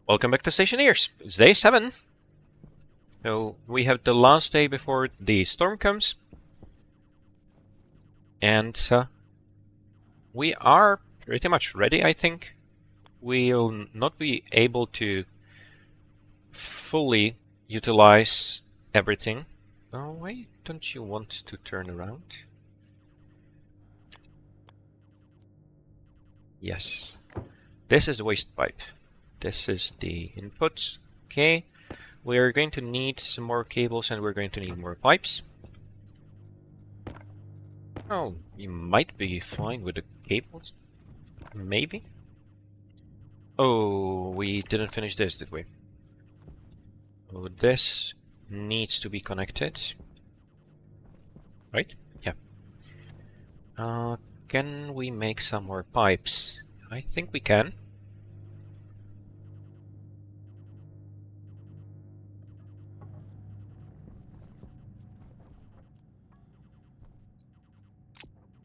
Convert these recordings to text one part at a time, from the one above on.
Welcome back to Stationeers. It's day 7. So we have the last day before the storm comes. And we are pretty much ready, I think. We'll not be able to fully utilize everything. Oh, why don't you want to turn around? Yes. This is the waste pipe. This is the input. Okay. We are going to need some more cables and we're going to need more pipes. Oh, you might be fine with the cables. Maybe? Oh, we didn't finish this, did we? Oh, this needs to be connected. Right? Yeah. Can we make some more pipes? I think we can.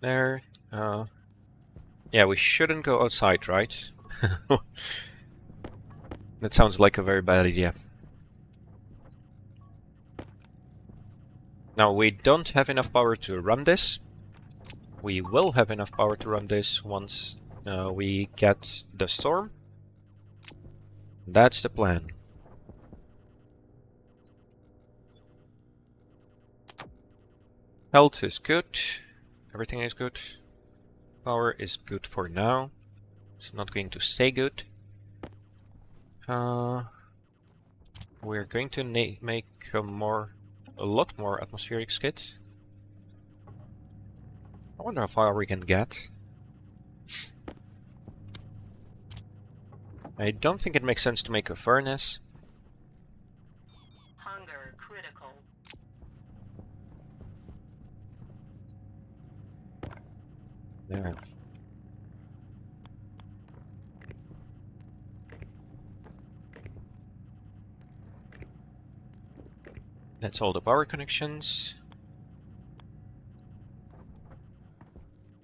There. Yeah, we shouldn't go outside, right? That sounds like a very bad idea. Now, we don't have enough power to run this. We will have enough power to run this once we get the storm. That's the plan. Health is good. Everything is good. Power is good for now. It's not going to stay good. We're going to make a lot more atmospheric skid. I wonder how far we can get. I don't think it makes sense to make a furnace. Hunger critical. There. That's all the power connections.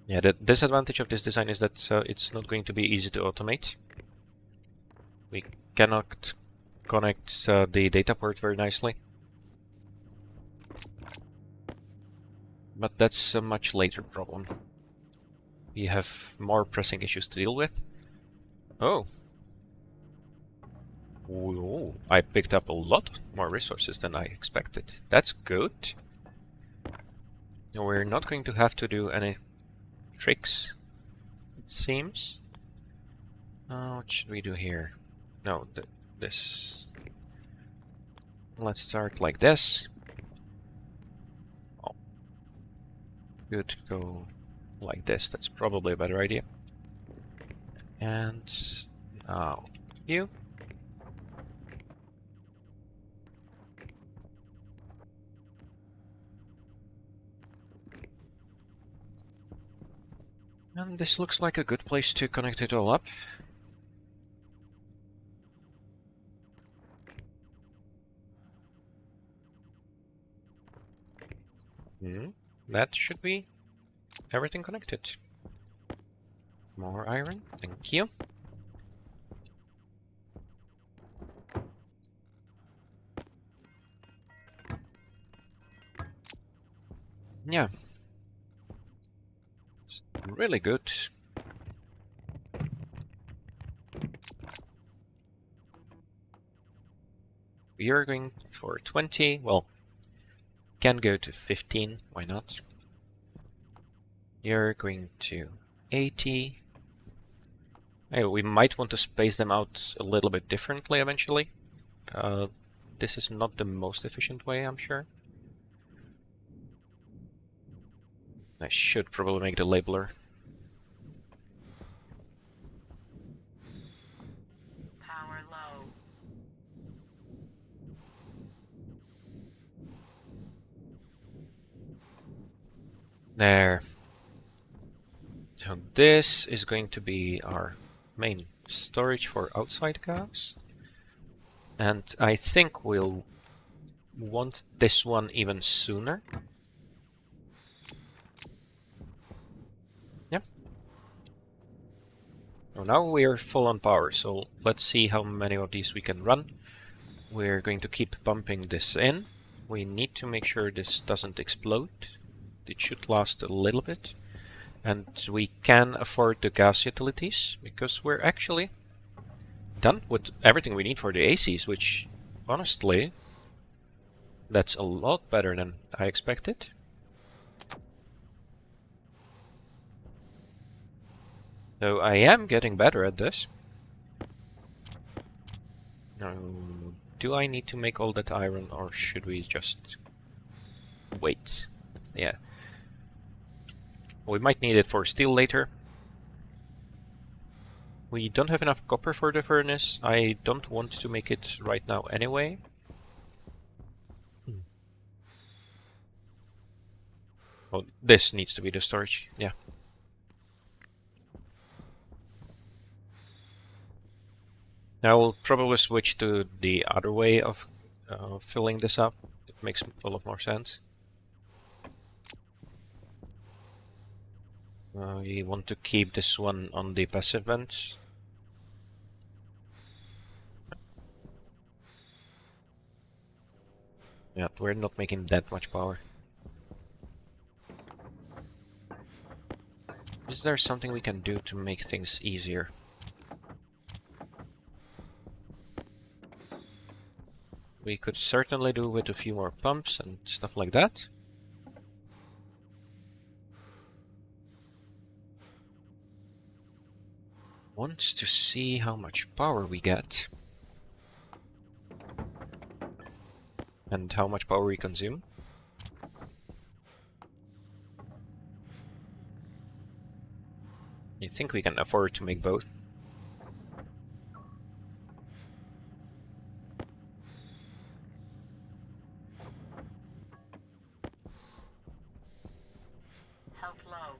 Yeah, the disadvantage of this design is that it's not going to be easy to automate. We cannot connect the data port very nicely. But that's a much later problem. We have more pressing issues to deal with. Oh. Ooh, I picked up a lot more resources than I expected. That's good. We're not going to have to do any tricks, it seems. What should we do here? No, this. Let's start like this. Oh. Good, go like this. That's probably a better idea. And now you. And this looks like a good place to connect it all up. That should be everything connected. More iron, thank you. Yeah. It's really good. We are going for 20. Well, can go to 15. Why not? You're going to 80. Hey, we might want to space them out a little bit differently eventually. This is not the most efficient way, I'm sure. I should probably make the labeler. Power low. There. So this is going to be our main storage for outside gas. And I think we'll want this one even sooner. Yeah. Oh, now we're full on power, so let's see how many of these we can run. We're going to keep pumping this in. We need to make sure this doesn't explode. It should last a little bit. And we can afford the gas utilities, because we're actually done with everything we need for the ACs, which, honestly, that's a lot better than I expected. So I am getting better at this. Now, do I need to make all that iron, or should we just wait? Yeah. We might need it for steel later. We don't have enough copper for the furnace. I don't want to make it right now anyway. Oh, this needs to be the storage, yeah. Now we'll probably switch to the other way of filling this up. It makes a lot more sense. We want to keep this one on the passive vents. Yeah, we're not making that much power. Is there something we can do to make things easier? We could certainly do with a few more pumps and stuff like that. Wants to see how much power we get. And how much power we consume. I think we can afford to make both. Health low.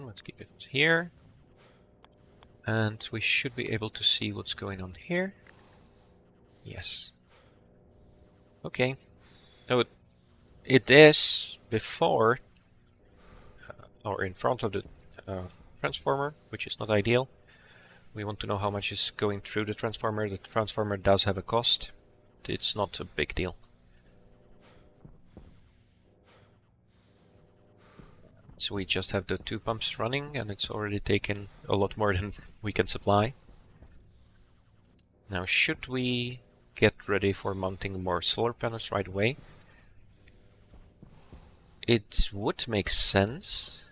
Let's keep it here. And we should be able to see what's going on here. Yes. Okay. So it is before or in front of the transformer, which is not ideal. We want to know how much is going through the transformer. The transformer does have a cost. It's not a big deal. So we just have the 2 pumps running, and it's already taken a lot more than we can supply. Now, should we get ready for mounting more solar panels right away? It would make sense.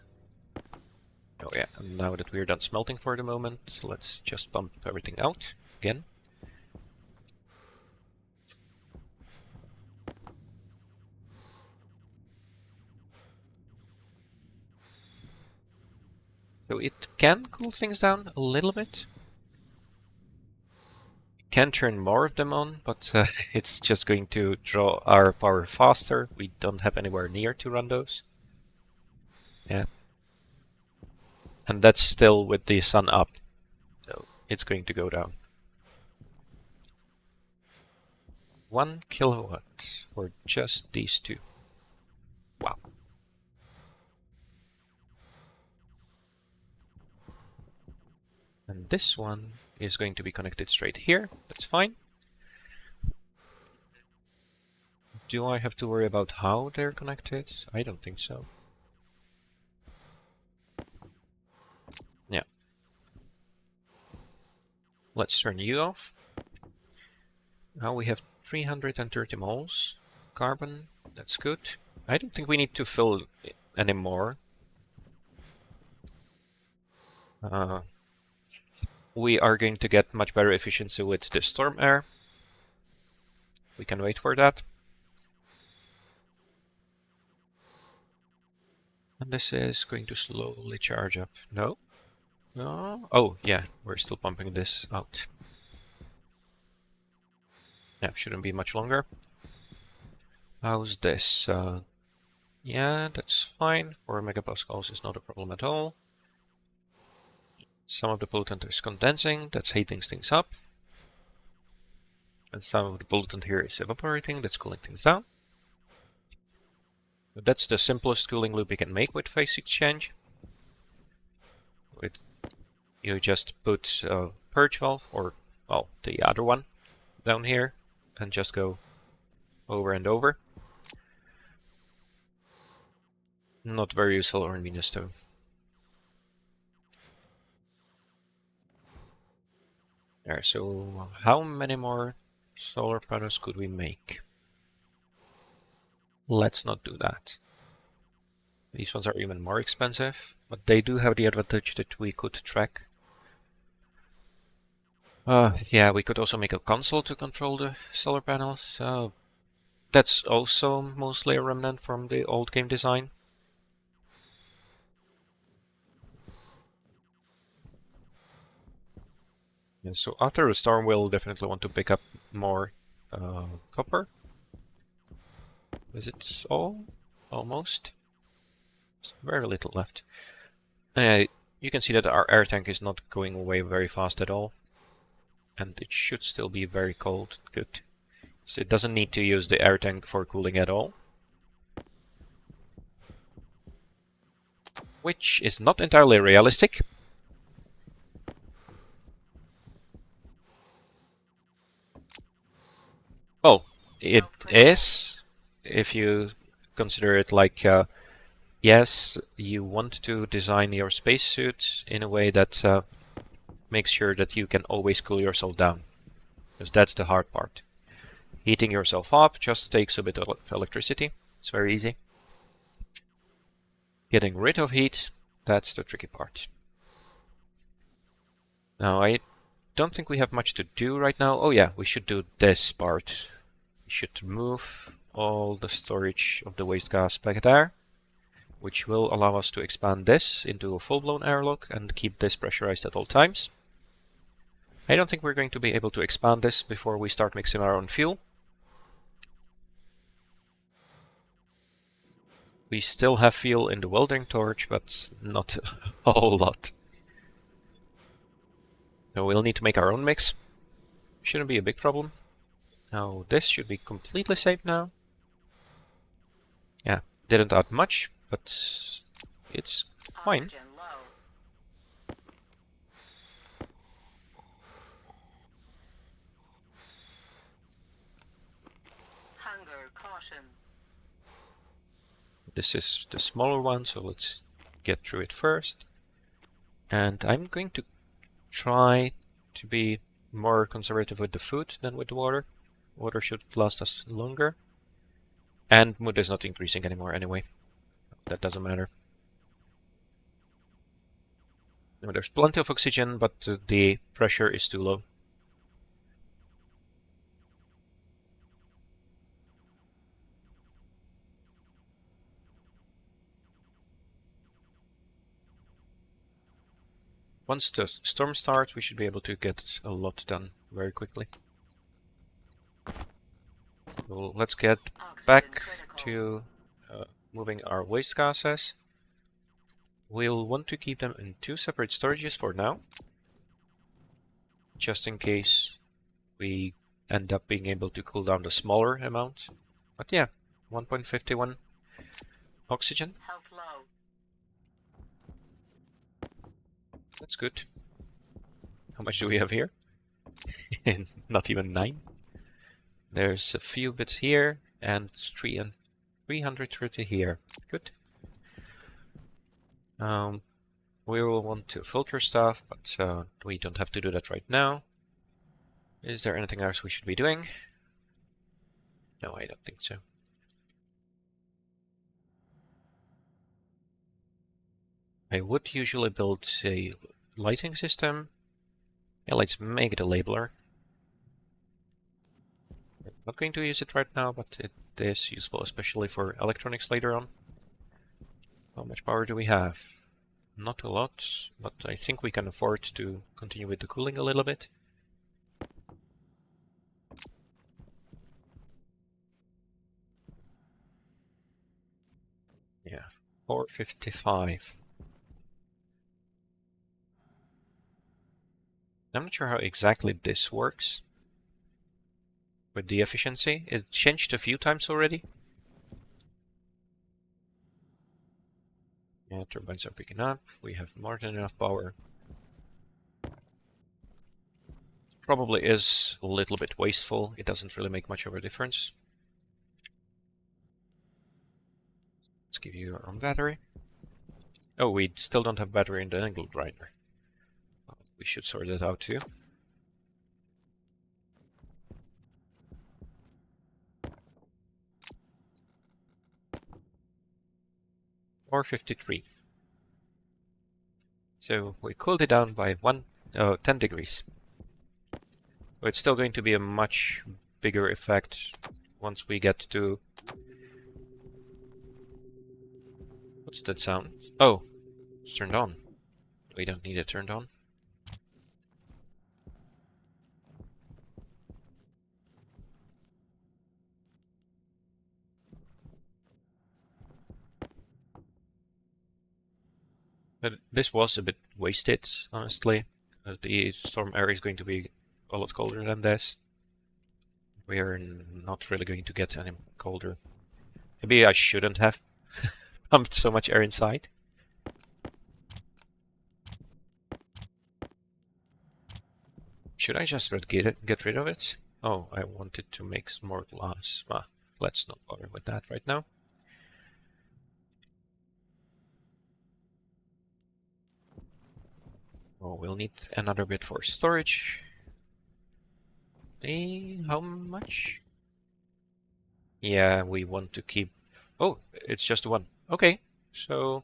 Oh yeah, and now that we're done smelting for the moment, let's just pump everything out again. So it can cool things down a little bit. It can turn more of them on, but it's just going to draw our power faster. We don't have anywhere near to run those. Yeah. And that's still with the sun up, so it's going to go down. 1 kilowatt for just these 2. Wow. And this one is going to be connected straight here. That's fine. Do I have to worry about how they're connected? I don't think so. Yeah. Let's turn you off. Now we have 330 moles carbon. That's good. I don't think we need to fill it anymore. We are going to get much better efficiency with the storm air. We can wait for that. And this is going to slowly charge up. No? No? Oh, yeah, we're still pumping this out. Yeah, shouldn't be much longer. How's this? Yeah, that's fine. 4 megapascals is not a problem at all. Some of the pollutant is condensing, that's heating things up. And some of the pollutant here is evaporating, that's cooling things down. But that's the simplest cooling loop we can make with phase exchange. you just put a purge valve, or, well, the other one down here, and just go over and over. Not very useful on Venus though. There, so how many more solar panels could we make? Let's not do that. These ones are even more expensive, but they do have the advantage that we could track. Yeah, we could also make a console to control the solar panels. So that's also mostly a remnant from the old game design. Yeah, so after a storm, we'll definitely want to pick up more copper. Is it all? Almost. There's very little left. You can see that our air tank is not going away very fast at all. And it should still be very cold. Good. So it doesn't need to use the air tank for cooling at all. Which is not entirely realistic. Oh, it is, if you consider it like, yes, you want to design your spacesuit in a way that makes sure that you can always cool yourself down. Because that's the hard part. Heating yourself up just takes a bit of electricity. It's very easy. Getting rid of heat, that's the tricky part. Now, I don't think we have much to do right now. Oh yeah, we should do this part. We should move all the storage of the waste gas back there, which will allow us to expand this into a full-blown airlock and keep this pressurized at all times. I don't think we're going to be able to expand this before we start mixing our own fuel. We still have fuel in the welding torch, but not a whole lot. So we'll need to make our own mix. Shouldn't be a big problem. Now this should be completely safe now. Yeah, didn't add much, but it's fine. Oxygen low. Hunger caution. This is the smaller one, so let's get through it first. And I'm going to try to be more conservative with the food than with the water. Water should last us longer. And mood is not increasing anymore anyway. That doesn't matter. Now, there's plenty of oxygen, but the pressure is too low. Once the storm starts, we should be able to get a lot done very quickly. So let's get back to moving our waste gases. We'll want to keep them in 2 separate storages for now, just in case we end up being able to cool down the smaller amount. But yeah, 1.51 oxygen. Health low. That's good. How much do we have here? Not even 9. There's a few bits here, and 330 here. Good. We will want to filter stuff, but we don't have to do that right now. Is there anything else we should be doing? No, I don't think so. I would usually build a lighting system. Yeah, let's make it a labeler. I'm not going to use it right now, but it is useful, especially for electronics later on. How much power do we have? Not a lot, but I think we can afford to continue with the cooling a little bit. Yeah, 455. I'm not sure how exactly this works with the efficiency. It changed a few times already. Yeah, turbines are picking up. We have more than enough power. Probably is a little bit wasteful. It doesn't really make much of a difference. Let's give you your own battery. Oh, we still don't have battery in the angle grinder. We should sort that out too. Or 53. So we cooled it down by 10 degrees. But it's still going to be a much bigger effect once we get to... What's that sound? Oh, it's turned on. We don't need it turned on. But this was a bit wasted, honestly. The storm area is going to be a lot colder than this. We're not really going to get any colder. Maybe I shouldn't have pumped so much air inside. Should I just get rid of it? Oh, I wanted to make some more glass. Ah, let's not bother with that right now. Oh, we'll need another bit for storage. How much? Yeah, we want to keep... Oh, it's just one. Okay, so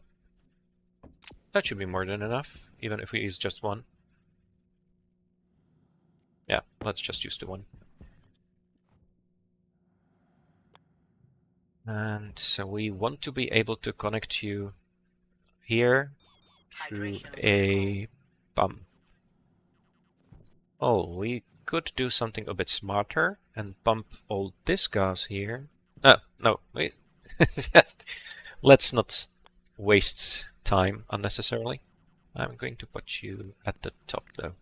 that should be more than enough, even if we use just one. Yeah, let's just use the one. And so we want to be able to connect you here through a pump. Oh, we could do something a bit smarter and pump all this gas here. No, wait. Just let's not waste time unnecessarily. I'm going to put you at the top though.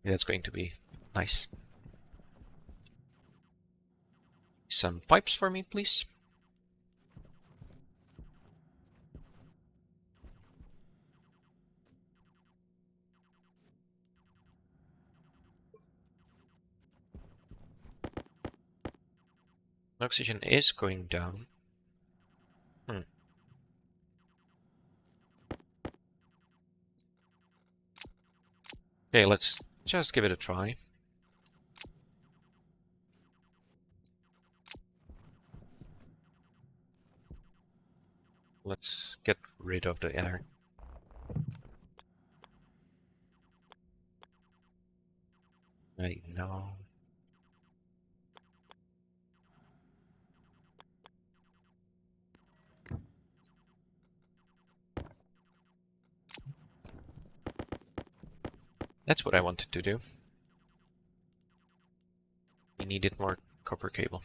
That's going to be nice. Some pipes for me, please. Oxygen is going down. Okay, let's just give it a try. Let's get rid of the air. I know. That's what I wanted to do. We needed more copper cable.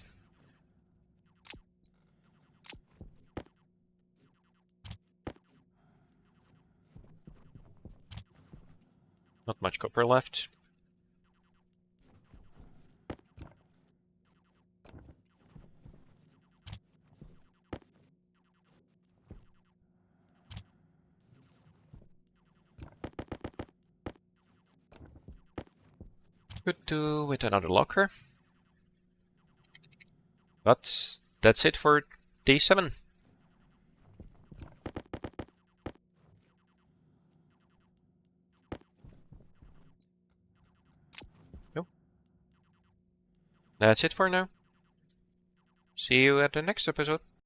Not much copper left. Could do with another locker. But that's it for day 7. Nope. That's it for now. See you at the next episode.